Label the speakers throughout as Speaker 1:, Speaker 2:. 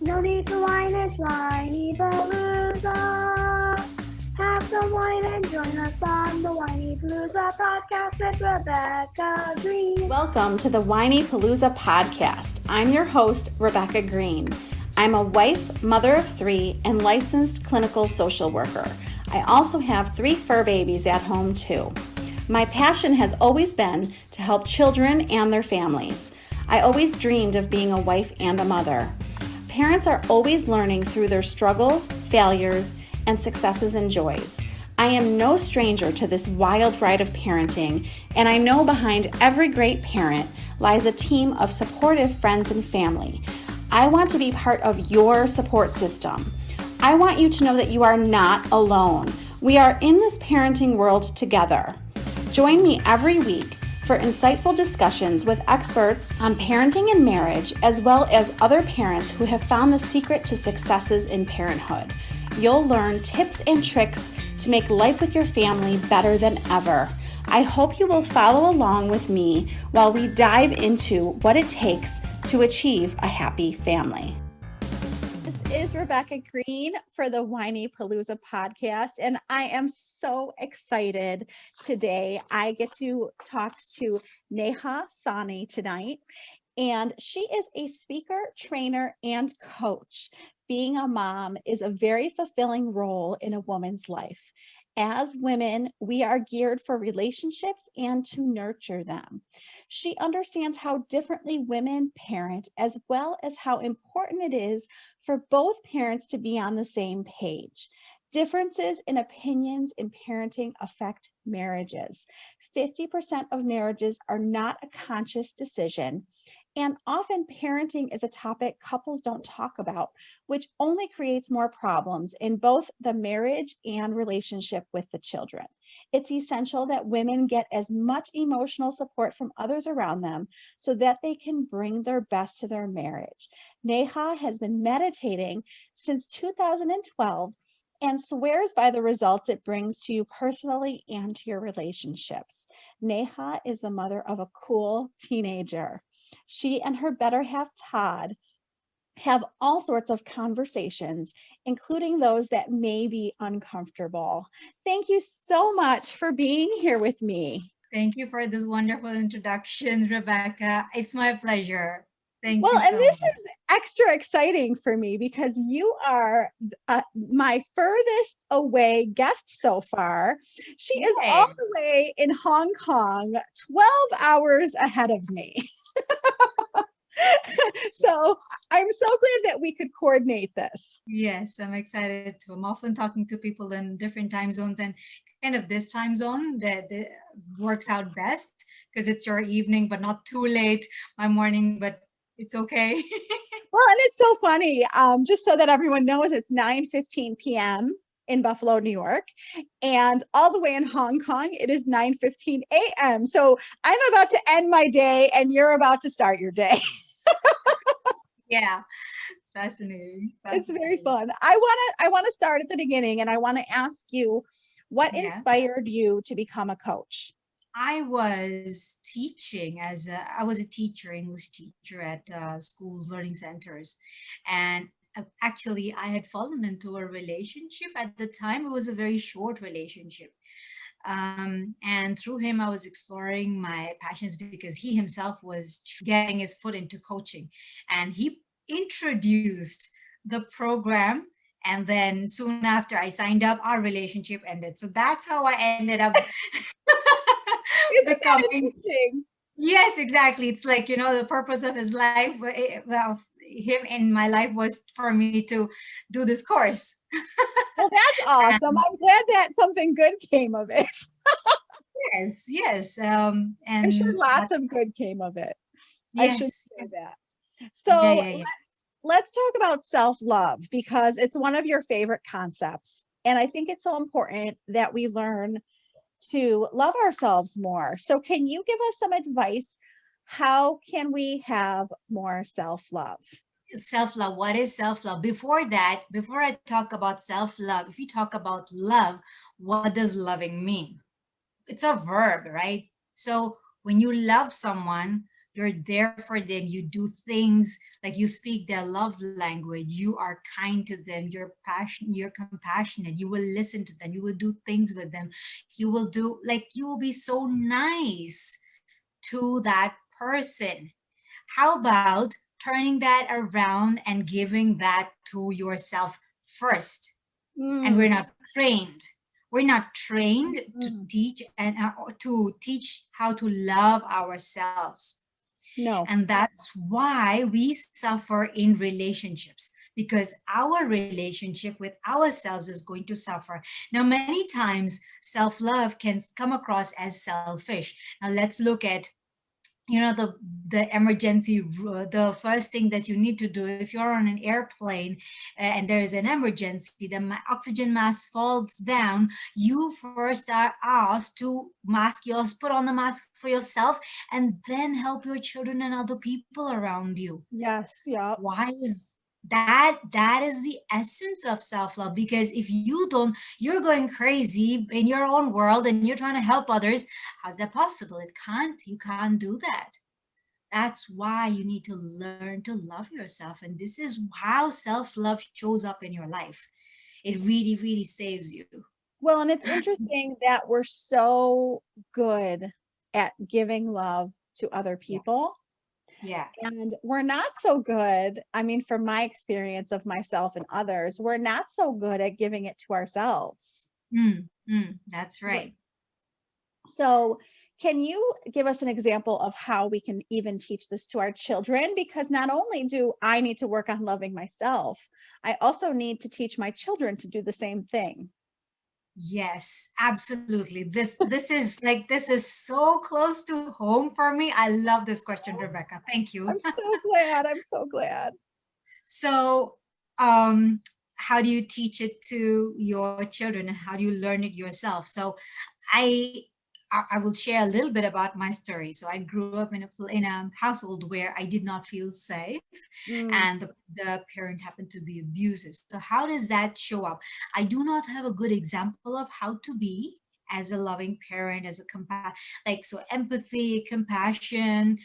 Speaker 1: No need to whine, it's Whinypaluza. Have some wine and join us on the Whinypaluza podcast with Rebecca Greene.
Speaker 2: Welcome to the Whinypaluza podcast. I'm your host, Rebecca Greene. I'm a wife, mother of 3, and licensed clinical social worker. I also have 3 fur babies at home too. My passion has always been to help children and their families. I always dreamed of being a wife and a mother. Parents are always learning through their struggles, failures, and successes and joys. I am no stranger to this wild ride of parenting, and I know behind every great parent lies a team of supportive friends and family. I want to be part of your support system. I want you to know that you are not alone. We are in this parenting world together. Join me every week for insightful discussions with experts on parenting and marriage, as well as other parents who have found the secret to successes in parenthood. You'll learn tips and tricks to make life with your family better than ever. I hope you will follow along with me while we dive into what it takes to achieve a happy family. This is Rebecca Greene for the Whinypaluza podcast, and I am so excited today. I get to talk to Neha Sonney tonight, and she is a speaker, trainer, and coach. Being a mom is a very fulfilling role in a woman's life. As women, we are geared for relationships and to nurture them. She understands how differently women parent, as well as how important it is for both parents to be on the same page. Differences in opinions in parenting affect marriages. 50% of marriages are not a conscious decision, and often parenting is a topic couples don't talk about, which only creates more problems in both the marriage and relationship with the children. It's essential that women get as much emotional support from others around them so that they can bring their best to their marriage. Neha has been meditating since 2012 and swears by the results it brings to you personally and to your relationships. Neha is the mother of a cool teenager. She and her better half, Todd, have all sorts of conversations, including those that may be uncomfortable. Thank you so much for being here with me.
Speaker 3: Thank you for this wonderful introduction, Rebecca. It's my pleasure. Thank you
Speaker 2: Well, and
Speaker 3: so
Speaker 2: this
Speaker 3: much.
Speaker 2: is extra exciting for me because you are my furthest away guest so far. She is all
Speaker 3: Yay.
Speaker 2: the way in Hong Kong, 12 hours ahead of me. So I'm so glad that we could coordinate this.
Speaker 3: Yes, I'm excited too. I'm often talking to people in different time zones, and kind of this time zone that works out best because it's your evening, but not too late, my morning, but it's okay.
Speaker 2: Well, and it's so funny. Just so that everyone knows, it's 9:15 p.m. in Buffalo, New York, and all the way in Hong Kong, it is 9:15 a.m. So I'm about to end my day, and you're about to start your day.
Speaker 3: Yeah, it's fascinating.
Speaker 2: It's very fun. I wanna start at the beginning, and I want to ask you, what
Speaker 3: Yeah.
Speaker 2: inspired you to become a coach?
Speaker 3: I was teaching I was a teacher, English teacher at schools, learning centers, and actually I had fallen into a relationship at the time. It was a very short relationship, and through him I was exploring my passions because he himself was getting his foot into coaching, and he introduced the program. And then soon after I signed up, our relationship ended. So that's how I ended up
Speaker 2: Isn't that
Speaker 3: becoming.
Speaker 2: interesting?
Speaker 3: Yes, exactly. It's like, the purpose of his life, well, him in my life was for me to do this course.
Speaker 2: Well, that's awesome.
Speaker 3: And
Speaker 2: I'm glad that something good came of it.
Speaker 3: yes, yes.
Speaker 2: I'm sure
Speaker 3: And
Speaker 2: lots of good came of it. I should
Speaker 3: yes,
Speaker 2: say that.
Speaker 3: yeah,
Speaker 2: So
Speaker 3: yeah, yeah.
Speaker 2: let's talk about self-love because it's one of your favorite concepts. And I think it's so important that we learn to love ourselves more. So can you give us some advice? How can we have more self-love?
Speaker 3: Self-love. What is self-love? Before that, before I talk about self-love, if you talk about love, what does loving mean? It's a verb, right? So when you love someone, You're there for them. You do things like you speak their love language. You are kind to them. You're passionate. You're compassionate. You will listen to them. You will do things with them. You will do like you will be so nice to that person. How about turning that around and giving that to yourself first? And we're
Speaker 2: Mm,
Speaker 3: not trained. We're not trained to
Speaker 2: mm.
Speaker 3: teach and to teach how to love ourselves.
Speaker 2: No.
Speaker 3: And that's why we suffer in relationships, because our relationship with ourselves is going to suffer. Now, many times self love can come across as selfish. Now, let's look at the emergency the first thing that you need to do if you're on an airplane and there is an emergency, the oxygen mask falls down, you first are asked to put on the mask for yourself and then help your children and other people around you.
Speaker 2: Yes. Yep.
Speaker 3: Why is that is the essence of self-love, because if you don't, you're going crazy in your own world and you're trying to help others. How's that possible? You can't do that. That's why you need to learn to love yourself, and this is how self-love shows up in your life. It really, really saves you.
Speaker 2: Well, and it's interesting that we're so good at giving love to other
Speaker 3: Yeah.
Speaker 2: people.
Speaker 3: Yeah.
Speaker 2: And we're not so good. I mean, from my experience of myself and others, we're not so good at giving it to ourselves.
Speaker 3: That's right.
Speaker 2: So, can you give us an example of how we can even teach this to our children? Because not only do I need to work on loving myself, I also need to teach my children to do the same thing.
Speaker 3: Yes, absolutely. This is so close to home for me. I love this question, Rebecca. Thank you.
Speaker 2: I'm so glad. I'm so glad.
Speaker 3: So, um, how do you teach it to your children and how do you learn it yourself? So, I I will share a little bit about my story. So, I grew up in a household where I did not feel safe,
Speaker 2: Mm,
Speaker 3: and the parent happened to be abusive. So, how does that show up? I do not have a good example of how to be as a loving parent, as a like so empathy, compassion,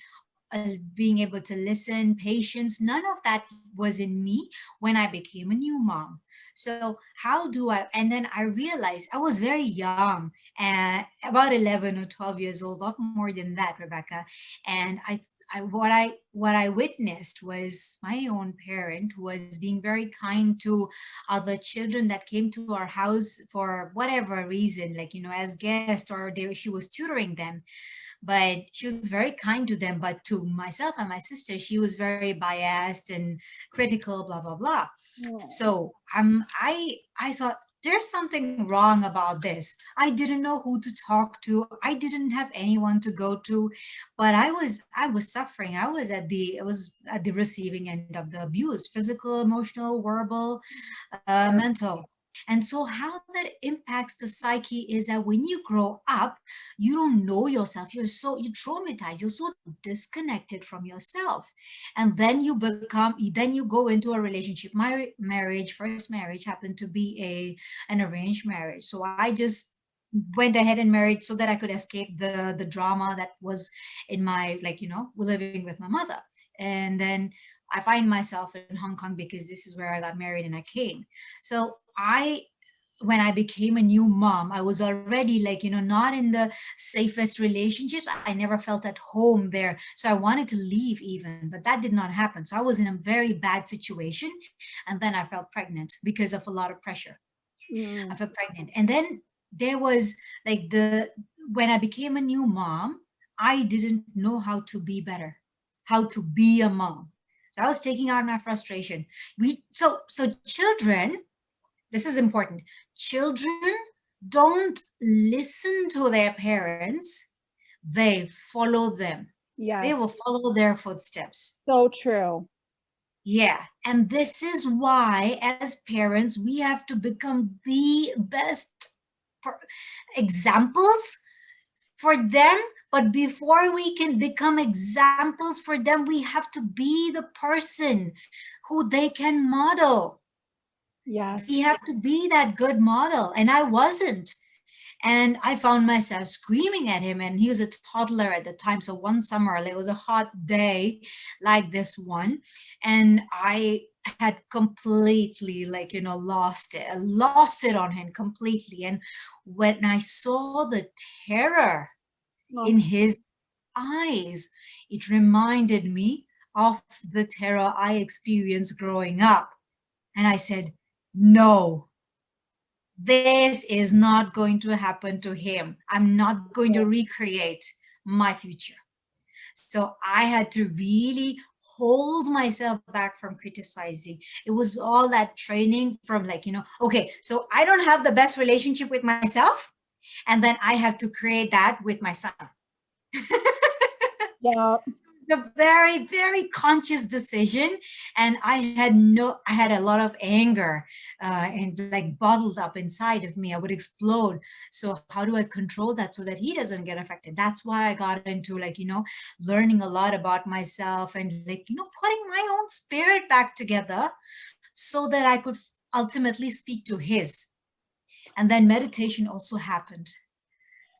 Speaker 3: being able to listen, patience, none of that was in me when I became a new mom. So, how do I? And then I realized I was very young, about 11 or 12 years old, not more than that, Rebecca. And what I witnessed was my own parent was being very kind to other children that came to our house for whatever reason, like, as guests, or she was tutoring them, but she was very kind to them. But to myself and my sister, she was very biased and critical, blah blah blah.
Speaker 2: oh,
Speaker 3: So I thought there's something wrong about this. I didn't know who to talk to. I didn't have anyone to go to, but I was suffering. I was at the receiving end of the abuse, physical, emotional, verbal,
Speaker 2: sure.
Speaker 3: mental. And so, how that impacts the psyche is that when you grow up, you don't know yourself. You're traumatized. You're so disconnected from yourself, and then you go into a relationship. My first marriage, happened to be an arranged marriage. So I just went ahead and married so that I could escape the drama that was in my, like, living with my mother. And then I find myself in Hong Kong because this is where I got married and I came. So when I became a new mom, I was already, like, not in the safest relationships. I never felt at home there. So I wanted to leave even, but that did not happen. So I was in a very bad situation. And then I felt pregnant because of a lot of pressure. I
Speaker 2: Mm,
Speaker 3: felt pregnant. And then there was like when I became a new mom, I didn't know how to be better, how to be a mom. So I was taking out my frustration. So children, this is important. Children don't listen to their parents, they follow them. They will
Speaker 2: yes.
Speaker 3: follow their footsteps.
Speaker 2: So true.
Speaker 3: Yeah. And this is why, as parents, we have to become the best per- examples for them. But before we can become examples for them, we have to be the person who they can model. We
Speaker 2: Yes.
Speaker 3: have to be that good model. And I wasn't. And I found myself screaming at him, and he was a toddler at the time. So one summer, it was a hot day like this one, and I had completely, lost it on him completely. And when I saw the terror in
Speaker 2: Oh,
Speaker 3: his eyes, it reminded me of the terror I experienced growing up. And I said, no, this is not going to happen to him. I'm not going to recreate my future. So I had to really hold myself back from criticizing. It was all that training from okay, so I don't have the best relationship with myself, and then I have to create that with my son.
Speaker 2: yeah.
Speaker 3: A very, very conscious decision. And I had a lot of anger and like bottled up inside of me. I would explode. So how do I control that so that he doesn't get affected? That's why I got into learning a lot about myself and putting my own spirit back together so that I could ultimately speak to his. And then meditation also happened.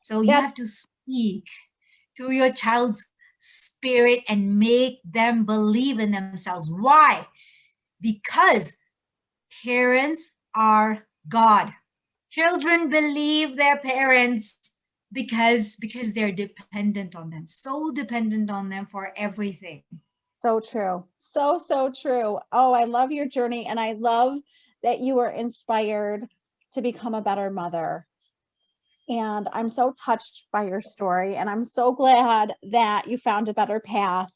Speaker 3: So you
Speaker 2: That's
Speaker 3: have to speak to your child's spirit and make them believe in themselves. Why? Because parents are God. Children believe their parents because they're dependent on them, so dependent on them for everything.
Speaker 2: so true. So, so true. Oh, I love your journey. And I love that you were inspired to become a better mother. And I'm so touched by your story. And I'm so glad that you found a better path.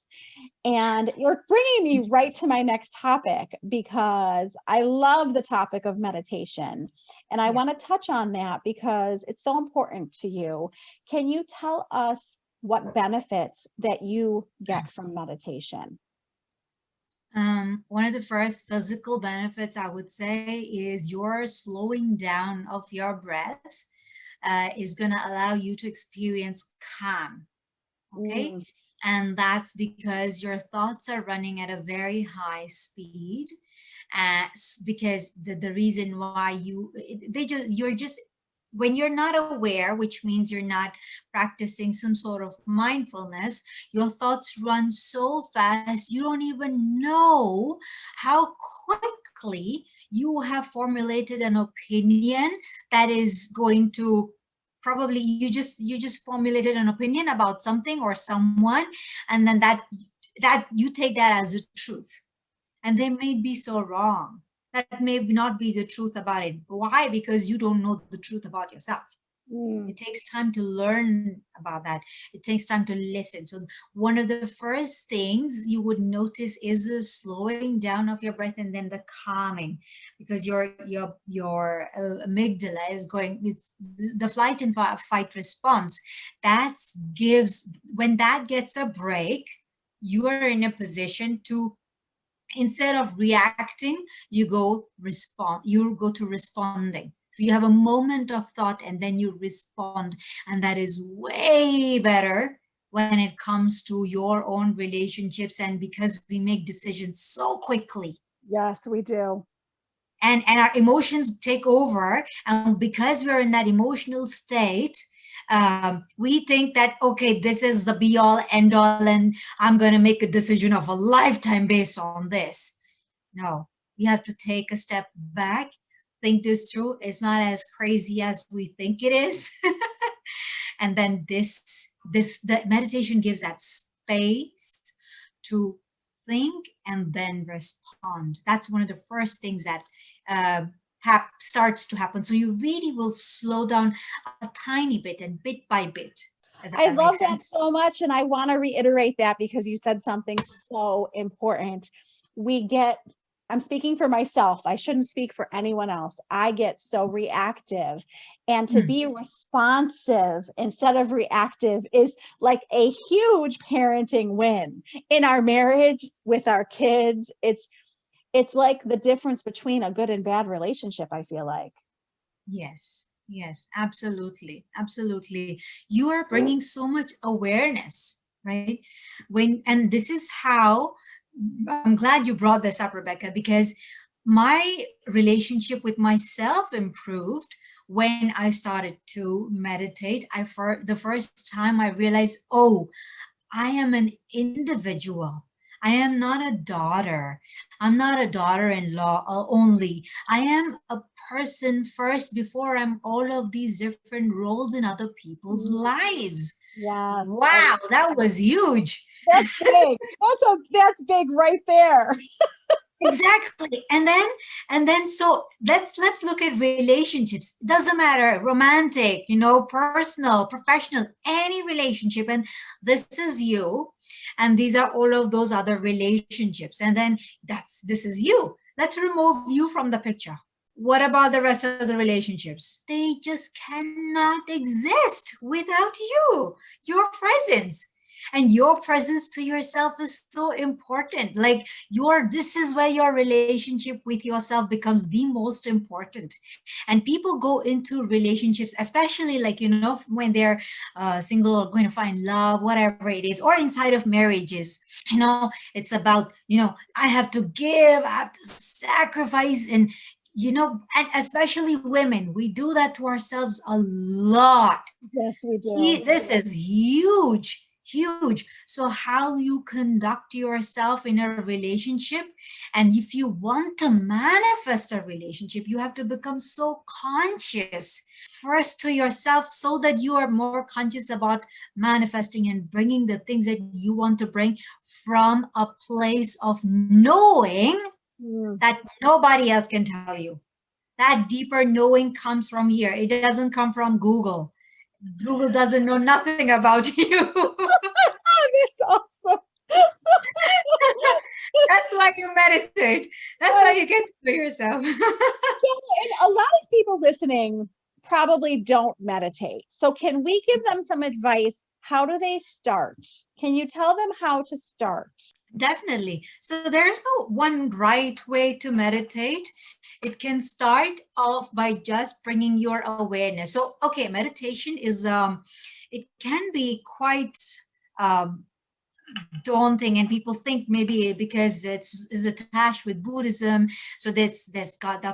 Speaker 2: And you're bringing me right to my next topic because I love the topic of meditation. And I
Speaker 3: Yeah.
Speaker 2: want to touch on that because it's so important to you. Can you tell us what benefits that you get from meditation?
Speaker 3: One of the first physical benefits I would say is your slowing down of your breath is going to allow you to experience calm. Okay.
Speaker 2: Mm,
Speaker 3: And that's because your thoughts are running at a very high speed. Because the reason why you're just when you're not aware, which means you're not practicing some sort of mindfulness, your thoughts run so fast you don't even know how quickly you have formulated an opinion that is going to probably you just formulated an opinion about something or someone, and then that you take that as a truth, and they may be so wrong. That may not be the truth about it. Why? Because you don't know the truth about yourself.
Speaker 2: mm,
Speaker 3: It takes time to learn about that. It takes time to listen. So one of the first things you would notice is the slowing down of your breath and then the calming, because your amygdala is going. It's the flight and fight response. That gives when that gets a break, you are in a position to, instead of reacting, you go to responding. So you have a moment of thought and then you respond, and that is way better when it comes to your own relationships, and because we make decisions so quickly,
Speaker 2: yes, we do.
Speaker 3: and our emotions take over, and because we're in that emotional state, we think that, okay, this is the be all end all, and I'm going to make a decision of a lifetime based on this. No, we have to take a step back, think this through. It's not as crazy as we think it is. And then the meditation gives that space to think and then respond. That's one of the first things that uh, starts to happen. So you really will slow down a tiny bit and bit by bit. Does
Speaker 2: I
Speaker 3: that make
Speaker 2: love that
Speaker 3: sense?
Speaker 2: so much. And I want to reiterate that because you said something so important. We get, I'm speaking for myself. I shouldn't speak for anyone else. I get so reactive. And to
Speaker 3: Mm.
Speaker 2: be responsive instead of reactive is like a huge parenting win in our marriage with our kids. It's like the difference between a good and bad relationship, I feel like.
Speaker 3: Yes, yes, absolutely, absolutely. You are bringing so much awareness, right? And this is how I'm glad you brought this up, Rebecca, because my relationship with myself improved when I started to meditate, the first time I realized, oh, I am an individual. I am not a daughter. I'm not a daughter-in-law only. I am a person first before I'm all of these different roles in other people's lives.
Speaker 2: Yes.
Speaker 3: Wow, that was huge.
Speaker 2: That's big. That's big right there.
Speaker 3: Exactly. And then so let's look at relationships. It doesn't matter, romantic, personal, professional, any relationship. And this is you. And these are all of those other relationships. And then this is you. Let's remove you from the picture. What about the rest of the relationships? They just cannot exist without you, your presence. And your presence to yourself is so important. Like this is where your relationship with yourself becomes the most important. And people go into relationships, especially like, when they're single or going to find love, whatever it is, or inside of marriages, it's about, I have to give, I have to sacrifice. And especially women, we do that to ourselves a lot.
Speaker 2: Yes, we do.
Speaker 3: This is huge, huge. So how you conduct yourself in a relationship, and if you want to manifest a relationship, you have to become so conscious first to yourself, so that you are more conscious about manifesting and bringing the things that you want to bring from a place of knowing that nobody else can tell you. That deeper knowing comes from here. It doesn't come from Google. Google doesn't know nothing about you.
Speaker 2: That's awesome.
Speaker 3: That's why you meditate. That's how you get to know yourself.
Speaker 2: And a lot of people listening probably don't meditate. So can we give them some advice? How do they start? Can you tell them how to start?
Speaker 3: Definitely. So there's no one right way to meditate. It can start off by just bringing your awareness. So, okay, meditation is, it can be quite daunting, and people think maybe because is attached with Buddhism, so that's got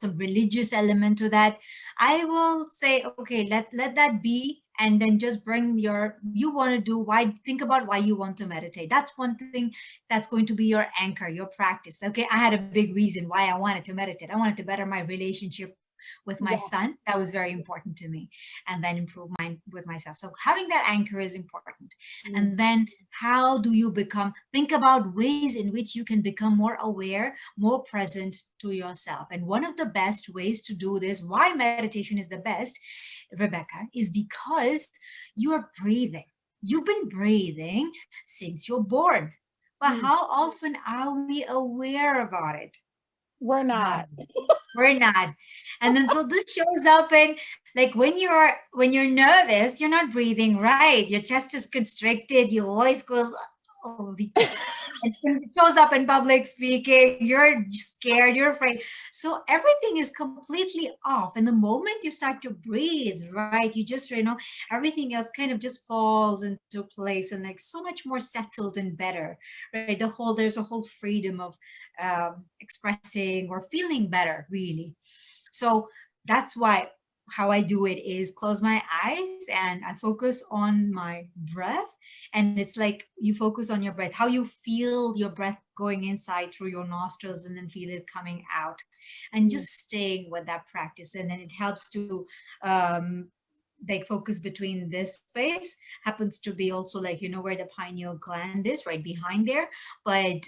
Speaker 3: some religious element to that. I will say, okay, let that be, and then just bring you want to do why, think about why you want to meditate. That's one thing that's going to be your anchor, your practice. Okay, I had a big reason why I wanted to meditate. I wanted to better my relationship with my son. That was very important to me. And then improve mine with myself. So having that anchor is important. And then how do you think about ways in which you can become more aware, more present to yourself. And one of the best ways to do this, why meditation is the best, Rebecca, is because you are breathing. You've been breathing since you're born. But how often are we aware about it?
Speaker 2: We're not.
Speaker 3: We're not. And then so this shows up in, like, when you're nervous, you're not breathing right. Your chest is constricted, your voice goes, oh, it shows up in public speaking, you're scared, you're afraid. So everything is completely off. And the moment you start to breathe, right, you just, everything else kind of just falls into place, and like so much more settled and better, right? There's a whole freedom of expressing or feeling better, really. So that's why how I do it is close my eyes and I focus on my breath. And it's like you focus on your breath, how you feel your breath going inside through your nostrils and then feel it coming out, and just staying with that practice. And then it helps to like focus between this space, happens to be also like, where the pineal gland is, right behind there. But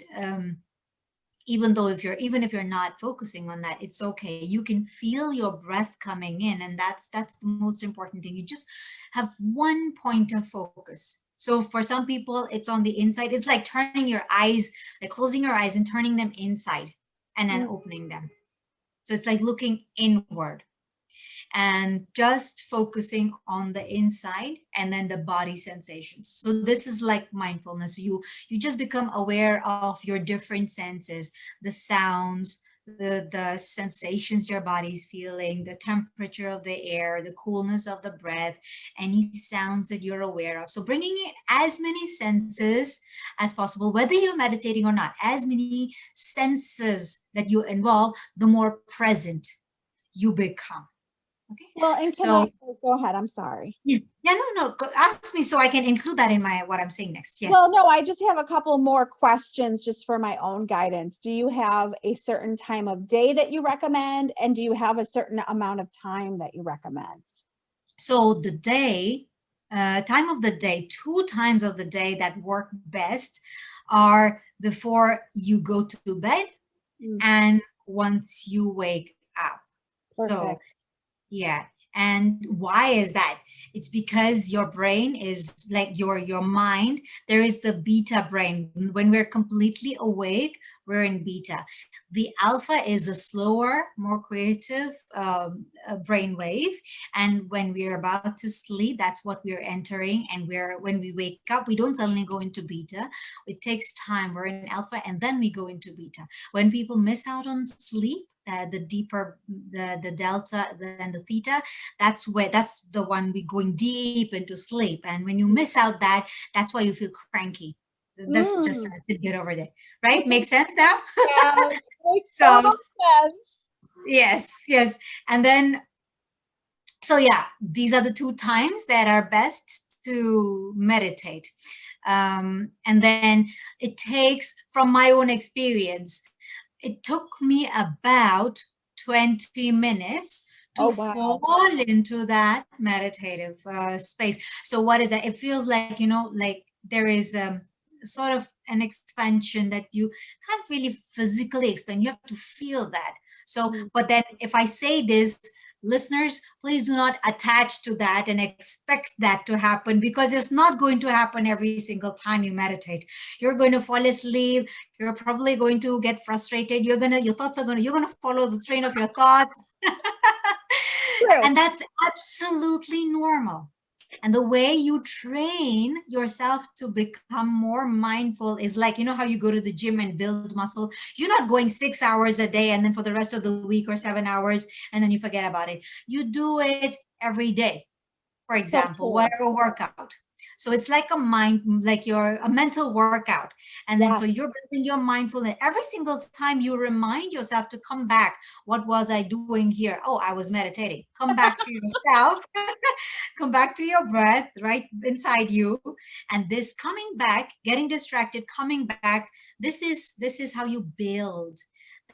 Speaker 3: even if you're not focusing on that, it's okay. You can feel your breath coming in, and that's the most important thing. You just have one point of focus. So for some people, it's on the inside. It's like turning your eyes, like closing your eyes and turning them inside and then opening them. So it's like looking inward and just focusing on the inside and then the body sensations. So this is like mindfulness. You just become aware of your different senses, the sounds, the sensations your body's feeling, the temperature of the air, the coolness of the breath, any sounds that you're aware of. So bringing in as many senses as possible, whether you're meditating or not, as many senses that you involve, the more present you become. Okay.
Speaker 2: Well, and can I
Speaker 3: So
Speaker 2: go ahead? I'm sorry.
Speaker 3: yeah, no, ask me so I can include that in my what I'm saying next.
Speaker 2: Well,
Speaker 3: Yes.
Speaker 2: no, I just have a couple more questions just for my own guidance. Do you have a certain time of day that you recommend? And do you have a certain amount of time that you recommend?
Speaker 3: So the time of the day, two times of the day that work best are before you go to bed
Speaker 2: Mm,
Speaker 3: and once you wake up. So
Speaker 2: perfect.
Speaker 3: yeah. And why is that? It's because your brain is like your mind. There is the beta brain. When we're completely awake, we're in beta. The alpha is a slower, more creative brain wave. And when we're about to sleep, that's what we're entering. And when we wake up, we don't suddenly go into beta. It takes time. We're in alpha, and then we go into beta. When people miss out on sleep, the deeper the delta than the theta, that's the one we going deep into sleep. And when you miss out that, that's why you feel cranky. That's just
Speaker 2: Mm,
Speaker 3: get over there, right? Makes sense now.
Speaker 2: yeah, makes
Speaker 3: So
Speaker 2: total sense.
Speaker 3: yes, and then so yeah, these are the two times that are best to meditate. And then it takes, from my own experience, it took me about 20 minutes
Speaker 2: Oh,
Speaker 3: to
Speaker 2: wow.
Speaker 3: fall into that meditative space. So what is that? It feels like, like there is sort of an expansion that you can't really physically explain. You have to feel that. So,
Speaker 2: Mm,
Speaker 3: but then if I say this, listeners, please do not attach to that and expect that to happen, because it's not going to happen every single time you meditate. You're going to fall asleep. You're probably going to get frustrated. Your thoughts are you're going to follow the train of your thoughts.
Speaker 2: true.
Speaker 3: And that's absolutely normal. And the way you train yourself to become more mindful is like, how you go to the gym and build muscle. You're not going 6 hours a day and then for the rest of the week, or 7 hours, and then you forget about it. You do it every day, for
Speaker 2: So
Speaker 3: example,
Speaker 2: true.
Speaker 3: whatever workout. So it's like a mental workout. And then so
Speaker 2: Yes.
Speaker 3: you're building your mindfulness every single time you remind yourself to come back. What was I doing here? Oh, I was meditating. Come back to yourself. Come back to your breath right inside you. And this coming back, getting distracted, coming back, this is how you build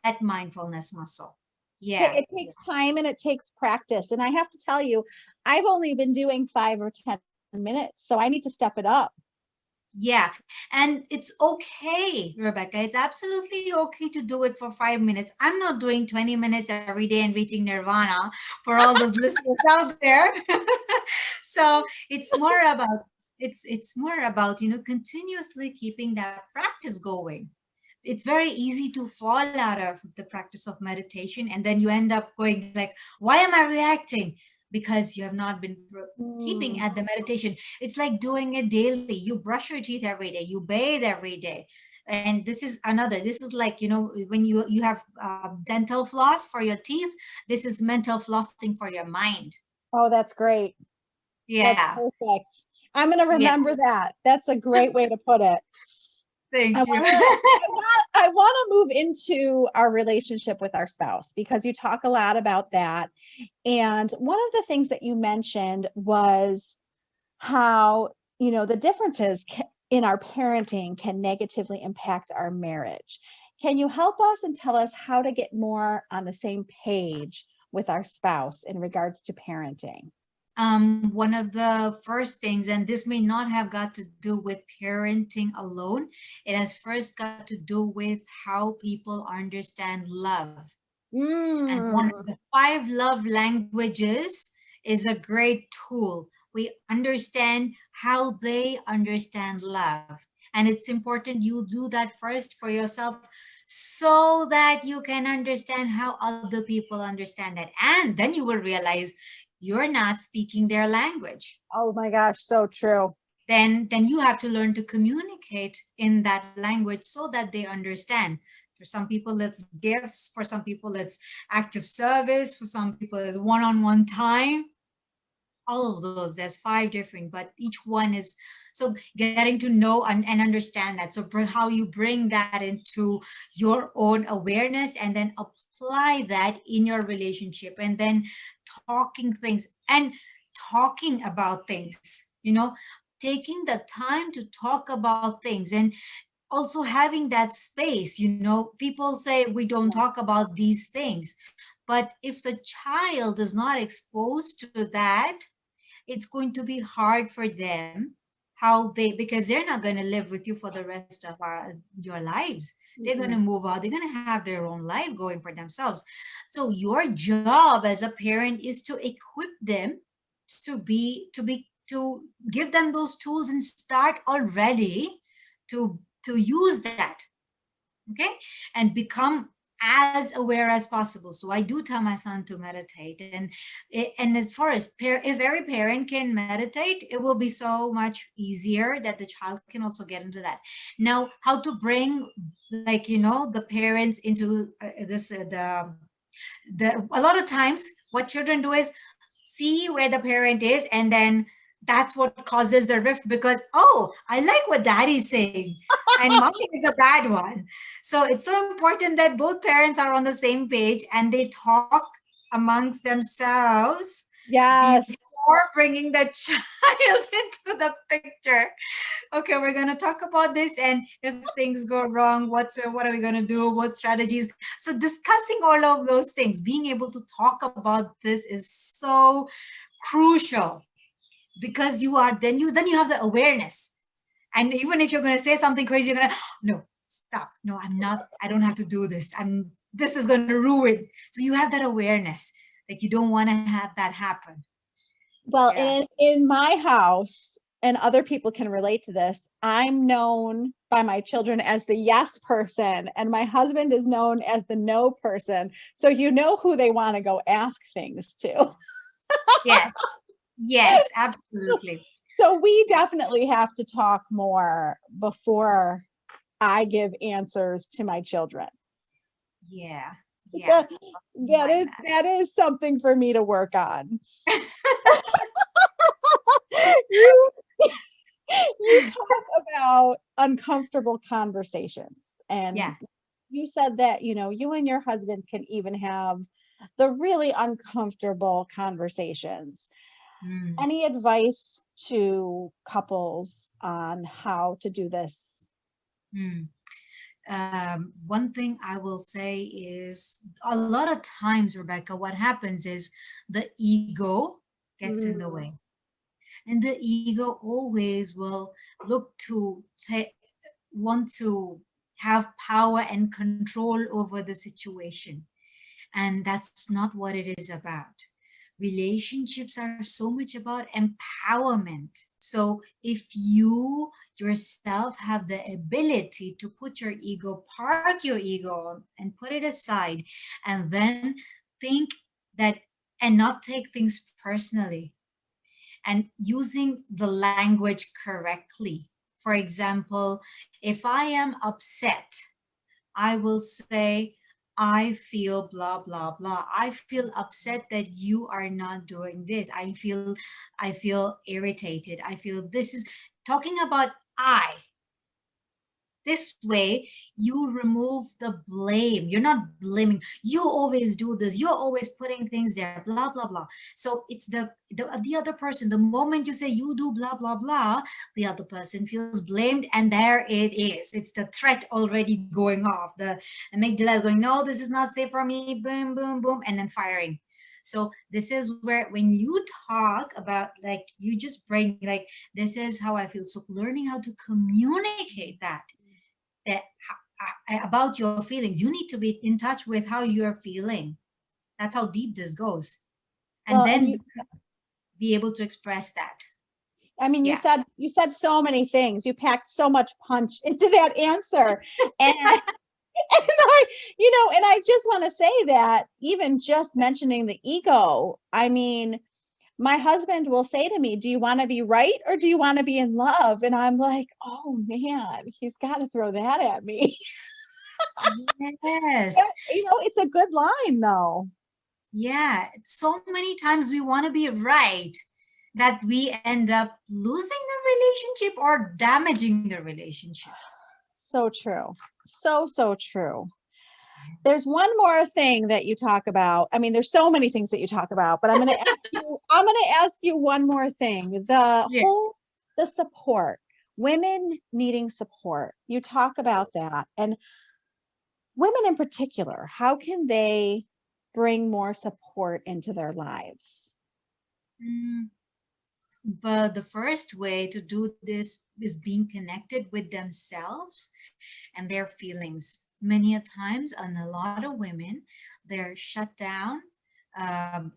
Speaker 3: that mindfulness muscle. Yeah.
Speaker 2: It takes time and it takes practice. And I have to tell you, I've only been doing 5 or 10 minutes, so I need to step it up.
Speaker 3: Yeah, and it's okay, Rebecca. It's absolutely okay to do it for 5 minutes. I'm not doing 20 minutes every day and reaching nirvana for all those listeners out there. So it's more about, continuously keeping that practice going. It's very easy to fall out of the practice of meditation, and then you end up going like, why am I reacting? Because you have not been keeping
Speaker 2: Mm.
Speaker 3: at the meditation. It's like doing it daily. You brush your teeth every day, you bathe every day. And this is like, when you have dental floss for your teeth, this is mental flossing for your mind.
Speaker 2: Oh, that's great. That's
Speaker 3: Yeah.
Speaker 2: perfect. I'm going to
Speaker 3: Yeah.
Speaker 2: remember that. That's a great way to put it. I
Speaker 3: Thank you.
Speaker 2: want to I want to move into our relationship with our spouse, because you talk a lot about that. And one of the things that you mentioned was how, the differences in our parenting can negatively impact our marriage. Can you help us and tell us how to get more on the same page with our spouse in regards to parenting?
Speaker 3: One of the first things, and this may not have got to do with parenting alone, it has first got to do with how people understand love. And one
Speaker 2: Mm.
Speaker 3: of the five love languages is a great tool. We understand how they understand love. And it's important you do that first for yourself so that you can understand how other people understand that. And then you will realize you're not speaking their language.
Speaker 2: Oh my gosh, so true.
Speaker 3: Then you have to learn to communicate in that language so that they understand. For some people it's gifts, for some people it's active service, for some people it's one-on-one time. All of those, there's five different, but each one is, so getting to know and understand that, so how you bring that into your own awareness and then apply that in your relationship, and then talking about things, taking the time to talk about things, and also having that space. People say we don't talk about these things, but if the child is not exposed to that, it's going to be hard for them, because they're not going to live with you for the rest of your lives. They're going to move out, they're going to have their own life going for themselves. So your job as a parent is to equip them, to give them those tools and start already to use that. Okay. And become as aware as possible. So I do tell my son to meditate, and as far as if every parent can meditate, it will be so much easier that the child can also get into that. Now, how to bring, the parents into this the a lot of times what children do is see where the parent is, and then that's what causes the rift, because, oh, I like what daddy's saying and mommy is a bad one. So it's so important that both parents are on the same page and they talk amongst themselves
Speaker 2: Yes.
Speaker 3: before bringing the child into the picture. Okay, we're going to talk about this, and if things go wrong, what are we going to do, what strategies? So discussing all of those things, being able to talk about this is so crucial, because then you have the awareness. And even if you're going to say something crazy, you're going to, no, stop, no, I don't have to do this, this is going to ruin. So you have that awareness, like you don't want to have that happen.
Speaker 2: Well, in my house, and other people can relate to this, I'm known by my children as the yes person, and my husband is known as the no person. So you know who they want to go ask things to.
Speaker 3: Yes, absolutely.
Speaker 2: So we definitely have to talk more before I give answers to my children.
Speaker 3: Yeah.
Speaker 2: That is something for me to work on. You talk about uncomfortable conversations, and you said that, you and your husband can even have the really uncomfortable conversations. Any advice to couples on how to do this?
Speaker 3: One thing I will say is, a lot of times, Rebecca, what happens is the ego gets in the way. And the ego always will want to have power and control over the situation. And that's not what it is about. Relationships are so much about empowerment. So if you yourself have the ability to park your ego and put it aside, and then think that, and not take things personally, and using the language correctly. For example, if I am upset, I will say, I feel blah, blah, blah. I feel upset that you are not doing this. I feel irritated. I feel this is talking about I. This way, you remove the blame. You're not blaming. You always do this. You're always putting things there, blah, blah, blah. So it's the other person. The moment you say you do blah, blah, blah, the other person feels blamed. And there it is. It's the threat already going off. The amygdala is going, no, this is not safe for me. Boom, boom, boom. And then firing. So this is where, when you talk about, like, you just bring, like, this is how I feel. So learning how to communicate that about your feelings. You need to be in touch with how you're feeling. That's how deep this goes. And then be able to express that.
Speaker 2: I mean, you said so many things. You packed so much punch into that answer. And I just want to say that, even just mentioning the ego, I mean, my husband will say to me, do you want to be right or do you want to be in love? And I'm like, oh man, he's got to throw that at me.
Speaker 3: Yes.
Speaker 2: It's a good line though.
Speaker 3: Yeah. So many times we want to be right that we end up losing the relationship or damaging the relationship.
Speaker 2: So true. So true. There's one more thing that you talk about. I mean, there's so many things that you talk about, but I'm going to ask you one more thing.
Speaker 3: Yeah.
Speaker 2: The support, women needing support. You talk about that, and women in particular, how can they bring more support into their lives?
Speaker 3: Mm, But the first way to do this is being connected with themselves and their feelings. Many a times, and a lot of women, they're shut down, um,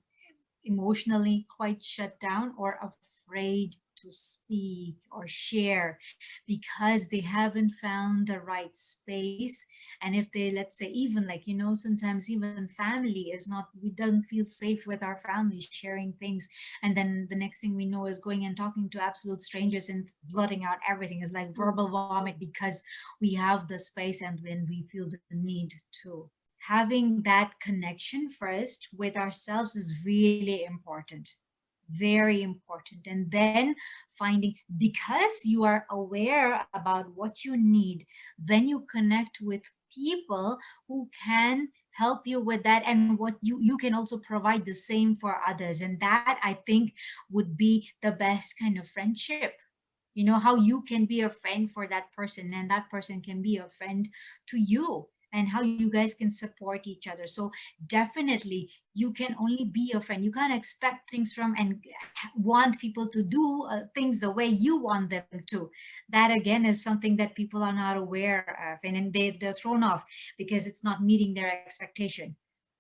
Speaker 3: emotionally quite shut down, or afraid to speak or share because they haven't found the right space. And if they, let's say, even like, sometimes even family is not, we don't feel safe with our family sharing things. And then the next thing we know is going and talking to absolute strangers and blotting out everything is like verbal vomit because we have the space and when we feel the need to. Having that connection first with ourselves is really important, very important. And then finding, because you are aware about what you need, then you connect with people who can help you with that, and what you can also provide the same for others. And that, I think, would be the best kind of friendship. How you can be a friend for that person and that person can be a friend to you, and how you guys can support each other. So definitely you can only be a friend. You can't expect things from and want people to do things the way you want them to. That again is something that people are not aware of, and then they're thrown off because it's not meeting their expectation.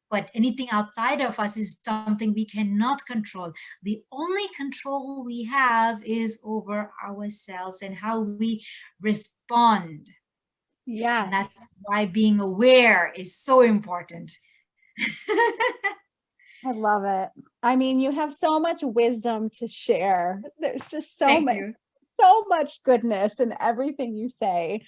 Speaker 3: But anything outside of us is something we cannot control. The only control we have is over ourselves and how we respond. And
Speaker 2: Yes.
Speaker 3: that's why being aware is so important.
Speaker 2: I love it. I mean, you have so much wisdom to share. There's just
Speaker 3: Thank you.
Speaker 2: so much goodness in everything you say.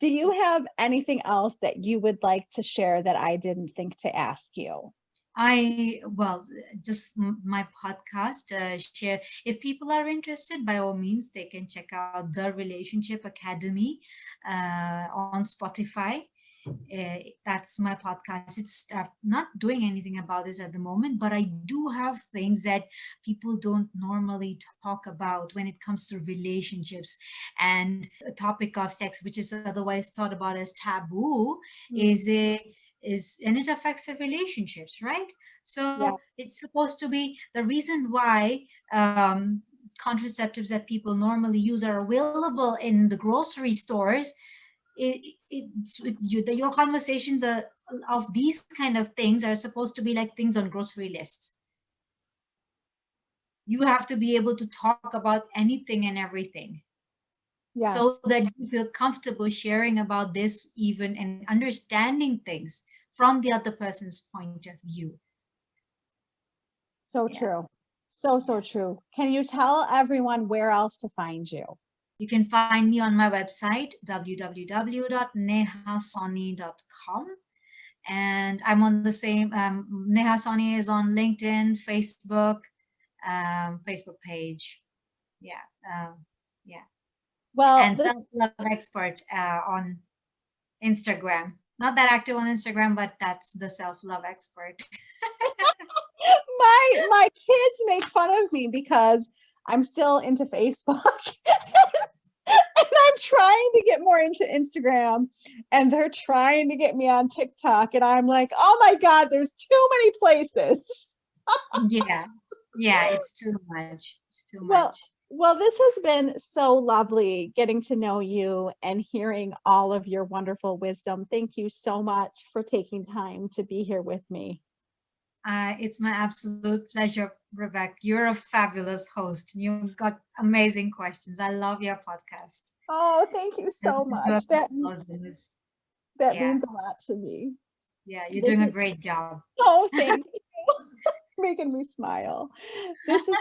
Speaker 2: Do you have anything else that you would like to share that I didn't think to ask you?
Speaker 3: Well, just my podcast, share. If people are interested, by all means, they can check out the Relationship Academy on Spotify. That's my podcast. It's not doing anything about this at the moment, but I do have things that people don't normally talk about when it comes to relationships. And a topic of sex, which is otherwise thought about as taboo, is a is and it affects the relationships, right?
Speaker 2: Yeah.
Speaker 3: So it's supposed to be the reason why contraceptives that people normally use are available in the grocery stores. Your conversations of these kind of things are supposed to be like things on grocery lists. You have to be able to talk about anything and everything
Speaker 2: Yes.
Speaker 3: so that you feel comfortable sharing about this, even, and understanding things from the other person's point of view.
Speaker 2: So
Speaker 3: Yeah.
Speaker 2: true. So true. Can you tell everyone where else to find you?
Speaker 3: You can find me on my website, www.nehasonney.com. And I'm on the same, Neha Sonney is on LinkedIn, Facebook page. Yeah. Yeah.
Speaker 2: Well,
Speaker 3: And Selflove Expert on Instagram. Not that active on Instagram, but that's the Selflove Expert.
Speaker 2: my kids make fun of me because I'm still into Facebook. And I'm trying to get more into Instagram, and they're trying to get me on TikTok, and I'm like, oh my God, there's too many places.
Speaker 3: Yeah. Yeah, it's too much. It's too
Speaker 2: Well,
Speaker 3: much.
Speaker 2: well, this has been so lovely getting to know you and hearing all of your wonderful wisdom. Thank you so much for taking time to be here with me.
Speaker 3: It's my absolute pleasure, Rebecca. You're a fabulous host. You've got amazing questions. I love your podcast.
Speaker 2: Oh, thank you
Speaker 3: I
Speaker 2: so
Speaker 3: listen to
Speaker 2: much.
Speaker 3: episodes.
Speaker 2: That
Speaker 3: Yeah,
Speaker 2: means a lot to me.
Speaker 3: yeah, you're
Speaker 2: This
Speaker 3: doing a
Speaker 2: is
Speaker 3: great job.
Speaker 2: Oh, thank you. Making me smile. This is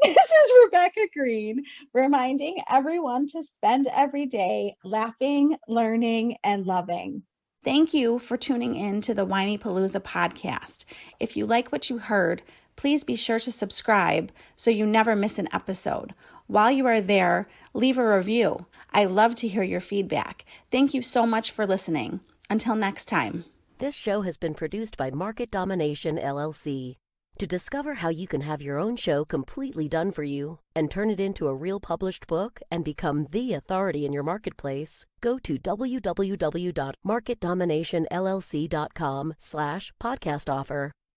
Speaker 2: this is Rebecca Greene reminding everyone to spend every day laughing, learning, and loving. Thank you for tuning in to the Whinypaluza podcast. If you like what you heard, please be sure to subscribe so you never miss an episode. While you are there, leave a review. I love to hear your feedback. Thank you so much for listening. Until next time.
Speaker 4: This show has been produced by Market Domination, LLC. To discover how you can have your own show completely done for you and turn it into a real published book and become the authority in your marketplace, go to www.marketdominationllc.com/podcast offer.